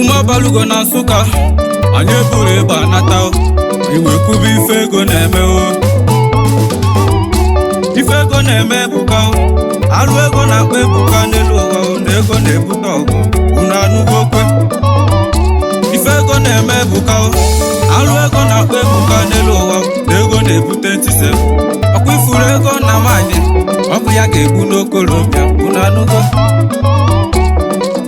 Umabalugo na Nsụka anyị eburu ịgba nata iwe kuba ife ego na-eme ife ego na-eme ebuka arụ ego na-akpa ebuka n'elu ụwa na ego na-ebute ọgụ unu anụgo okwe ife ego na-eme ebuka arụ ego na-akpa ebuka n'elu ụwa na ego na-ebute ntise ọkwa ifuru ego na nwanyị ọ bụ ya ga-egbu n'okorobịa unu anụgo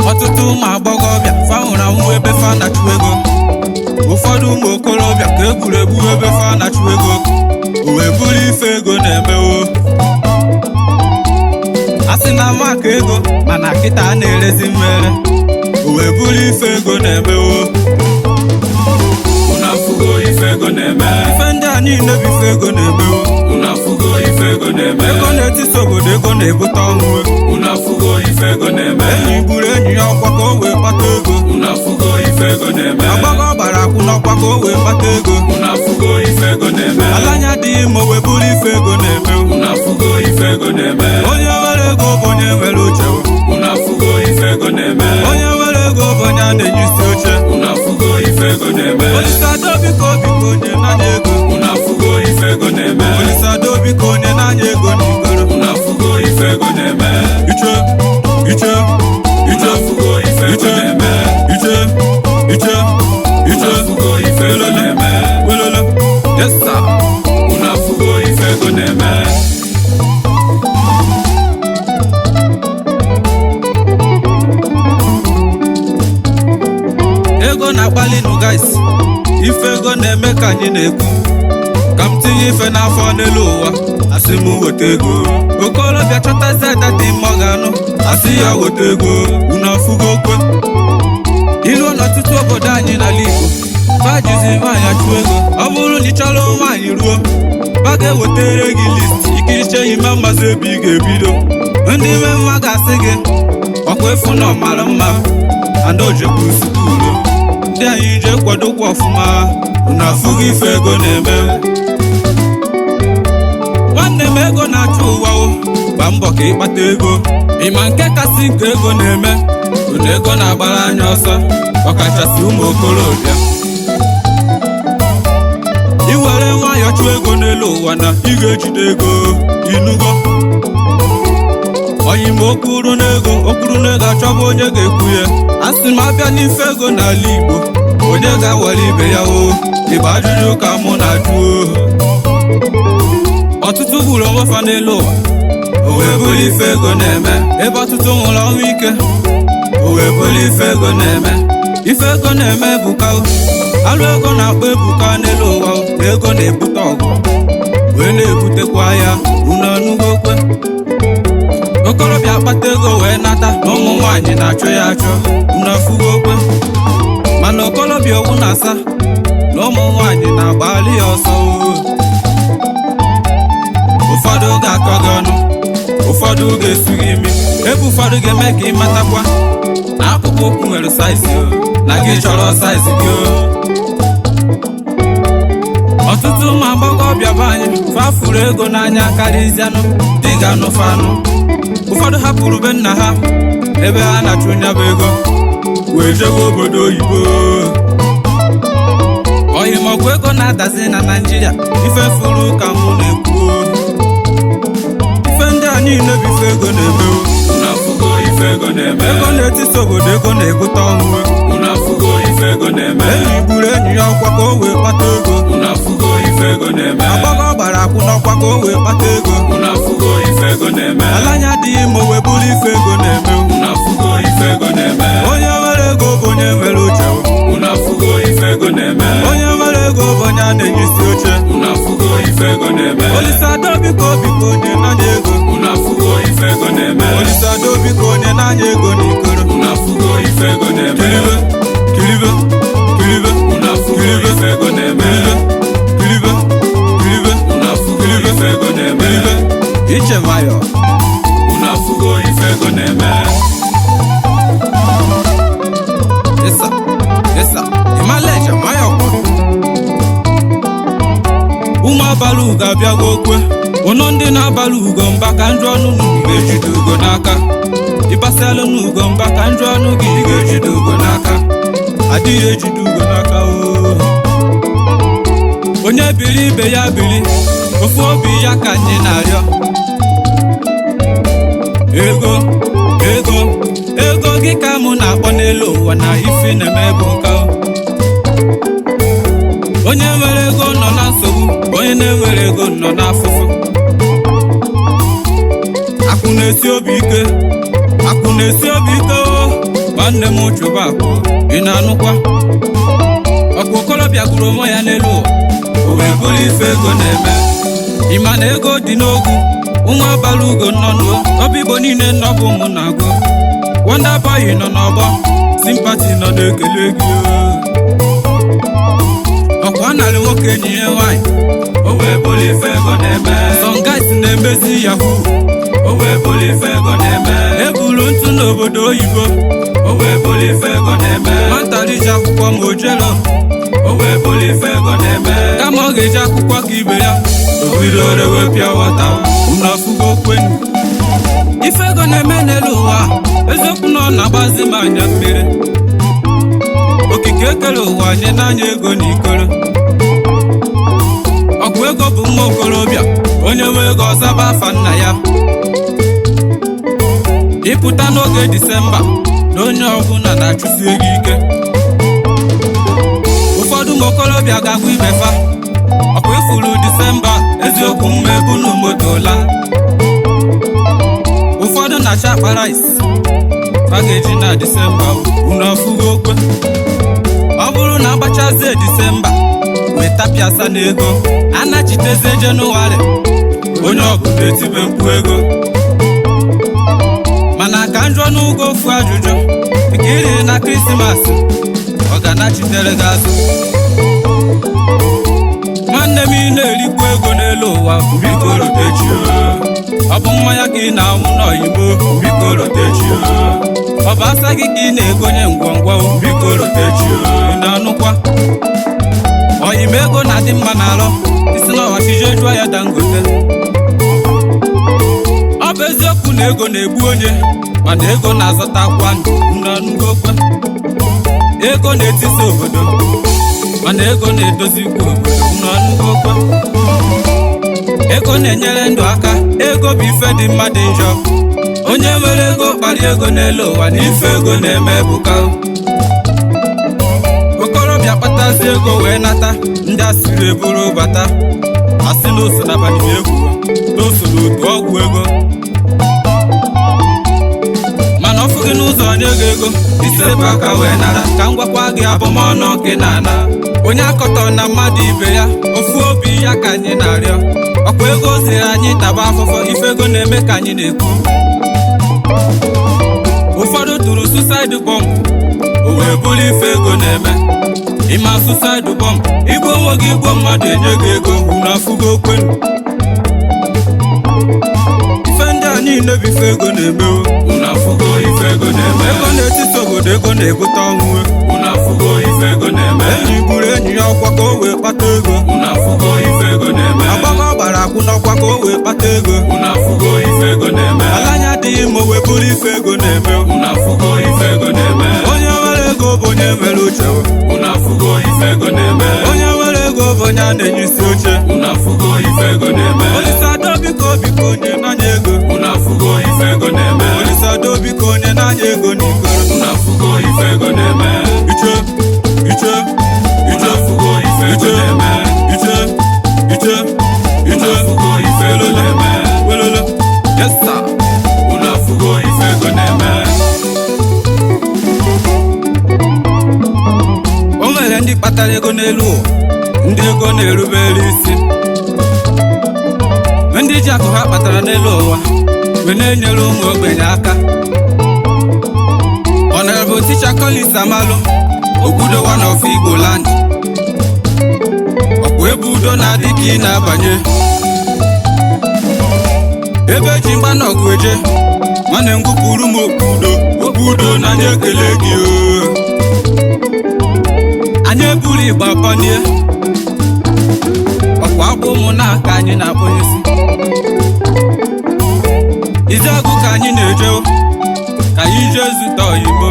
ọtụtụ ụmụ agbọghọbịa fahụrụ anwụ ebe fa na-achụ ego ụfọdụ ụmụ okorobịa ka egwuregwu ebe fa na-achụ ego o wee bụrụ ife ego na-eme a sị na maka ego mana kịta a na-erezi mmere o wee bụrụ ife ego na-eme unu afụgo ife ego na-eme ife ndị a niile bụ ife ego na-eme unu afụgo ife ego na-eme ego na-etisa obodo ego na-ebute ọnwụ unu afụgo ife ego na-eme enyi gburu enyi ya ọkwa ka o wee kpata ego unu afụgo ife ego na-eme agbọghọ gbara akwụ n'ọkwa ka o wee kpata ego unu afụgo ife ego na-eme alanya adịghị ma o wee bụrụ ife ego na-eme unu afụgo ife ego na-eme onye nwere ego bụ onye nwere uche unu afụgo ife ego na-eme onye nwere ego bụ onye a na-enye isi oche unu afụgo ife ego na-eme Olisado biko biko onye na-anya ego unu afụgo ife ego na-eme Olisado biko onye na-anya ego n'igoro unu afụgo ife ego na-eme iche afụgo ife ego na-eme iche afụgo ife ego na-eme welolo yesa unu afụgo ife ego na-eme ego na-akpali nụ guys ife ego na-eme ka anyị na-ekwu ka m tinye ife n'afọ n'elu ụwa asị m weta ego okorobịa chọtazi data ime ọ ga-anụ asị ya weta ego unu afụgo okwe iluo n'ọtụtụ obodo anyị n'ala Igbo bajizi nwaanyị achụ ego ọ bụrụ na ị chọrọ nwaanyị ruo ba ga-ewetere gị list ikiriche ime mmazi ebe ị ga-ebido ndị ime mma ga-asị gị ọkwa efu na ọmara mma andojekwu sukulu ndị anyị je kwadokwa ọfụma unu afụgo ife ego na-eme nwanne m ego na-achụ ụwa gba mbọ ka ịkpata ego ịma nke kasị nke ego na-eme unu ego na-agbara anya ọsọ ọkachasị ụmụ okorobịa iwere nwayọọ chụọ ego n'elu ụwa na ị ga-ejide ego inugo oyima okuru n'ego achọba onye ga-ekwu ya asị m abịa n'ife ego n'ala Igbo onye ga-awere ibe ya ịgba ajụjụ ka mụ na-ajụ ọtụtụ gburu onwe fa n'elu ụwa o wee bụrụ ife ego na-eme ebe ọtụtụ nwụrụ ọnwụ ike o wee bụrụ ife ego na-eme ife ego na-eme ebuka alụ ego na-akpa ebuka n'elu ụwa na ego na-ebute ọgụ wee na-ebutekwa ya unu anụgo okwe okorobịa akpata ego wee nata na ụmụ nwaanyị na-achọ ya achọ unu afụgo okwe mana okorobịa owu na-asa na ụmụ nwaanyị na-agbalị ya ọsọ ụfọdụ ga-akọ gị ọnụ ụfọdụ ga-esu gị imi ebe ụfọdụ ga-eme ka ị matakwa na akpụkpọ ụkwụ nwere saizi na gị chọrọ saizi gị ọtụtụ ụmụ agbọghọbịa be anyị fafuru ego n'anya karịzianụ dị ga-anụfanụ ụfọdụ hapụrụ be nna ha ebe ha na-achụ nyabụ ego wee jebe obodo oyibo oyimọgwụ ego na-adazi na Naịjirịa ife furu ka mụ na-ekwu ife ndị a niile bụ ife ego na-eme unu afụgo ife ego na-eme ego na-etisa obodo ego na-ebute ọnwụ unu afụgo ife ego na-eme enyi gburu enyi ya ọkwa ka o wee kpata ego unu afụgo ife ego na-eme agbọghọ gbara akwụ n'ọkwa ka o wee kpata ego unu afụgo ife ego na-eme alanya adịghị ma o wee bụrụ ife ego na-eme unu afụgo ife ego na-eme onye nwere ego bụ onye nwere uche unu afụgo ife ego na-eme onye nwere ego bụ onye a na-enye isi oche unu afụgo ife ego na-eme Olisado biko biko onye na-anya ego unu afụgo ife ego na-eme Olisado biko onye na-anya ego n'ikoro unu afụgo ife ego na-eme kiribe unu afụgo ife ego na-eme kiribe unu afụgo ife ego na-eme iche nwayọ unu afụgo ife ego na-eme yesa ịmaleje nwayọ ụmụ abalị ugo abịago okwe ụnọ ndị na-abalị ugo mba ka njụ ọnụ n'ugo ga-ejide ugo n'aka ịgbasialụ n'ugo mba ka njụ ọnụ gị ga-ejide ugo n'aka adịghị ejide ugo n'aka onye biri ibe ya biri ofu obi ya ka anyị na-arịọ ego ego ego gị ka mụ na-akpọ n'elu ụwa na ife na-eme bụ nka onye nwere ego nọ na nsogbu onye na-enwere ego nọ n'afụfụ akụ na-esi obi ike akụ na-esi obi ike nwanne m chụba akụ ị na-anụkwa ọkụ okorobịa gburu onwe ya n'elu ụwa o wee bụrụ ife ego na-eme ịma na ego dị n'ogwu ụmụ abalị ugo nọ n'o ọbụ Igbo niile nọ bụ ụmụ na-agụ Wonder Boy nọ n'ọgbọ Sympathy nọ na-ekele gị ọkwa narị nwoke enyi ya nwanyị o wee bụrụ ife ego na-eme some guys na-emezi yahoo o wee bụrụ ife ego na-eme eburu ntụ n'obodo oyibo o wee bụrụ ife ego na-eme nwata riji akwụkwọ ma o jelo o wee bụrụ ife ego na-eme kama ọ ga-eji akwụkwọ ka ibe ya o bido rewe pịa wọta unu afụgo kwenu ife ego na-eme n'elu ụwa eziokwu na ọ na-agbazi m anya mmiri okike ekere ụwa nye n'anya ego na ikoro ọgwụ ego bụ nwa okorobịa onye nwe ego ọzaba afa nna ya ịpụta n'oge Disemba na onye ọbụla na-achụsi ego ike ụfọdụ ụmụ okorobịa ga-agwa ibe fa ọkwa ifuru Disemba eziokwu mmebu na motola ụfọdụ na-acha akpara isi fa ga-eji na Disemba unu ọfụgo okwe ọ bụrụ na agbachazie Disemba wee tapịasa n'ego anachitezie Jenụwarị onye ọgụ na-etibe mkpu ego mana ka njọ n'ugo ofu ajụjụ nke iri na Krismas ọ ga-anachitere gị azụ nwanne m ị na-erikwa ego n'elu ụwa biko rotechi ọ bụ mmanya ka ị na-anwụ n'oyibo biko rotechi ọ bụ asa gị ka ị na-egonye ngwongwo biko rotechi ị na-anụkwa oyime ego na-adị mma n'alụ isi na ọchịchị jụọ ya Dangote ọ bụ eziokwu na ego na-egbu onye mana ego na-azọtakwa ndụ n'anụgokwe ego na-etisa obodo mana ego na-edozikwa obodo n'anụgokwe ego na-enyere ndụ aka ego bụ ife dị mma dị njọ onye nwere ego kpara ego n'elu ụwa na ife ego na-eme ebuka okorobịa kpatazi ego wee nata ndị asịrị eburu bata asị n'oso na banyere egwu n'oso n'otu ọgwụ ego mana ọ fụghị n'ụzọ onye ego ego isepụ aka wee nara ka m gwakwa gị abụmọnụ gị na-ana onye akọtọ na mmadụ ibe ya ofu obi ya ka anyị na-arịọ ọkwa ego ziri anyị taba afụfọ ife ego na-eme ka anyị na-ekwu ụfọdụ tụrụ suicide bomb o wee bụrụ ife ego na-eme ịma suicide bomb igbo onwe gị igbo mmadụ enye gị ego unu afụgo okwenu ife ndị a niile bụ ife ego na-eme unu afụgo ife ego na-eme ego na-etiti obodo ego na-ebute ọnwụ unu afụgo ife ego na-eme enyi gburu enyi ya ọkwa ka o wee kpata ego unu afụgo ife ego na-eme agbama gbara akwụ n'ọkwa ka o wee kpata ego unu afụgo ife ego na-eme ala anya adịghị ma o wee bụrụ ife ego na-eme unu afụgo ife ego na-eme onye nwere ego bụ onye nwere uche unu afụgo ife ego na-eme onye nwere ego bụ onye a na-enye isi oche unu afụgo ife ego na-eme Olisado biko biko onye n'anya ego unu afụgo ife ego na-eme Olisado biko onye n'anya ego n'ikoro unu afụgo ife ego na-eme iche iche iche afụgo ife ego na-eme iche iche iche afụgo ife ego na-eme welolo yes sir unu afụgo ife ego na-eme o nwere ndị kpatara ego n'elu ụwa ndị ego na-erubere isi ndị ji akụ ha kpatara n'elu ụwa wee na-enyere ụmụ ogbenye aka Honorable Teacher Collins Amalụ Ogbudo one of Igbo land ọkwa ebe udo na-adị ka ị na-abanye ebe ji mgbanọgụ eje nwanne ngwupụrụ m Ogbudo na anyị ekele gị anyị eburu ịgba panie ọkwa abụ ụmụ na-aka anyị na-akpọnyesi Izeagụ ka anyị na-eje ka anyị jee zụta oyibo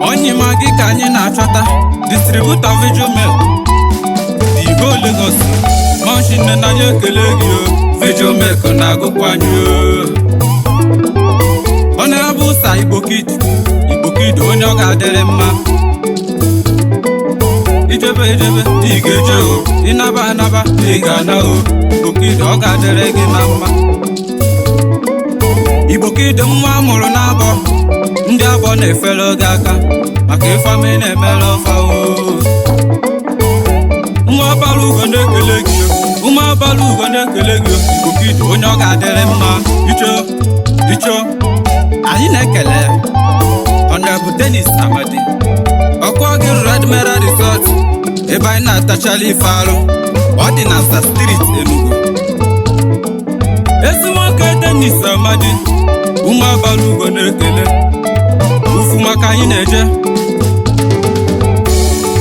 onyima ka anyị na-achọta distributor Visual Milk Igbo Lagos Moshi nne na anyị ekele gị o Visual Milk na-agụkwa anyị ọ na-abụ ụsa Igbo Kid onye ọ ga-adịrị mma ijebe ị ga-eje o ịnaba anaba ị ga-ana o Igbo Kid ọ ga-adịrị gị na mma Igbo Kid nwa amụrụ n'abọ ndị abọ na-efere oge aka maka ifeọma ị na-emere ọfa o nwa ọbara ugo na-ekele gị ụmụ ọbara ugo na-ekele gị Igbo Kid onye ọ ga-adịrị mma icho anyị na-ekele Honorable Dennis Amadi ọkwa gị rụrụ Admiral Resort ebe anyị na-atachala ife arụ ọ dị na Asa Street Enugu ezi nwoke Dennis Amadi ụmụ ọbara ugo na-ekele ufu maka anyị na-eje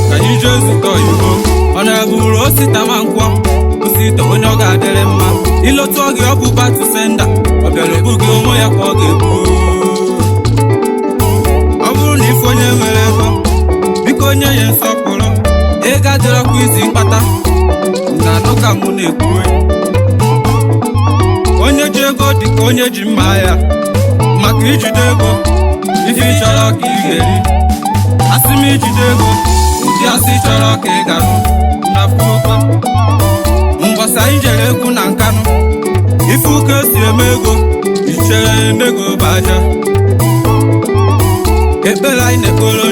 ka anyị jee zụta oyibo ọ na-eburu Osita Mankwọ Osita onye ọ ga-adịrị mma ịlọtụ oge ọ bụ batu senda ọ bịara ebu gị onwe ya ka ọ ga-ebu ọ bụrụ na ife onye nwere ego biko onye ya nsọpụrụ ego adịrọkwa isi mkpata na anụ ka mụ na-ekwuwe onye ji ego dịka onye ji mma ya maka ijide ego ife ị chọrọ ka ị ga-eri asị m ijide ego ụdị asị chọrọ ka ị ga-arụ na fuofe mbọsị anyị jere egwu na Nkanụ ife ụka esi eme ego ichere n'ego bụ aja ekpere anyị na-ekpere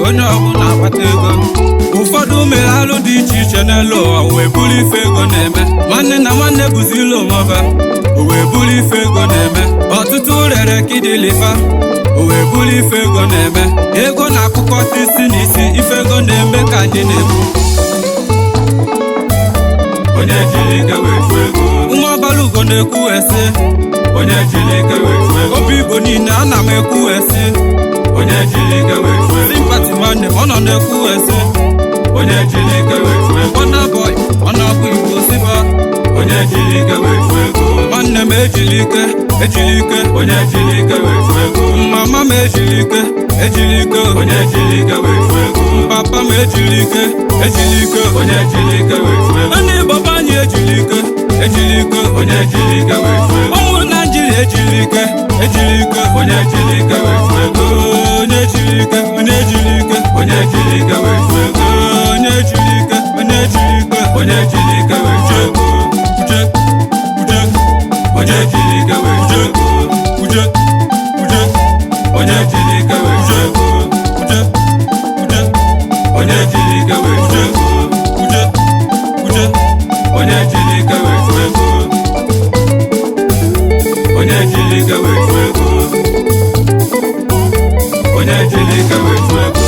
onye ọbụla akpata ego ụfọdụ mere alụ dị iche iche n'elu ụwa wee bụrụ ife ego na-eme nwanne na nwanne bụzi ilu onwebe o wee bụrụ ife ego na-eme ọtụtụ rere kidilifa o wee bụrụ ife ego na-eme ego na-akụkọta isi n'isi ife ego na-eme ka anyị na-ebu onye jiri ike wee chụọ ego nwa ọbara ugo na-ekwu esi onye jiri ike wee chụọ ego obi Igbo niile ana m ekwu esi onye jiri ike wee chụọ ego Sympathy nwanne ọ nọ na-ekwu esi onye jiri ike wee chụọ ego Burna Boy ọ na-akpụ Igbo siba onye jiri ike wee chụọ ego nwanne m ejiri ike onye jiri ike wee chụọ ego mama m ejiri ike onye jiri ike wee chụọ ego papa m ejiri ike onye jiri ike wee chụọ ego ndị baba anyị ejiri ike onye jiri ike wee chụọ ego ụmụ Naịjirịa ejiri ike onye jiri ike wee chụọ ego onye jiri ike onye jiri ike wee chụọ ego onye jiri ike wee chụọ ego onye jiri ike wee chụọ ego onye jiri ike wee chụọ ego onye jiri ike wee chụọ ego onye jiri ike wee chụọ ego onye jiri ike wee chụọ ego onye jiri ike wee chụọ ego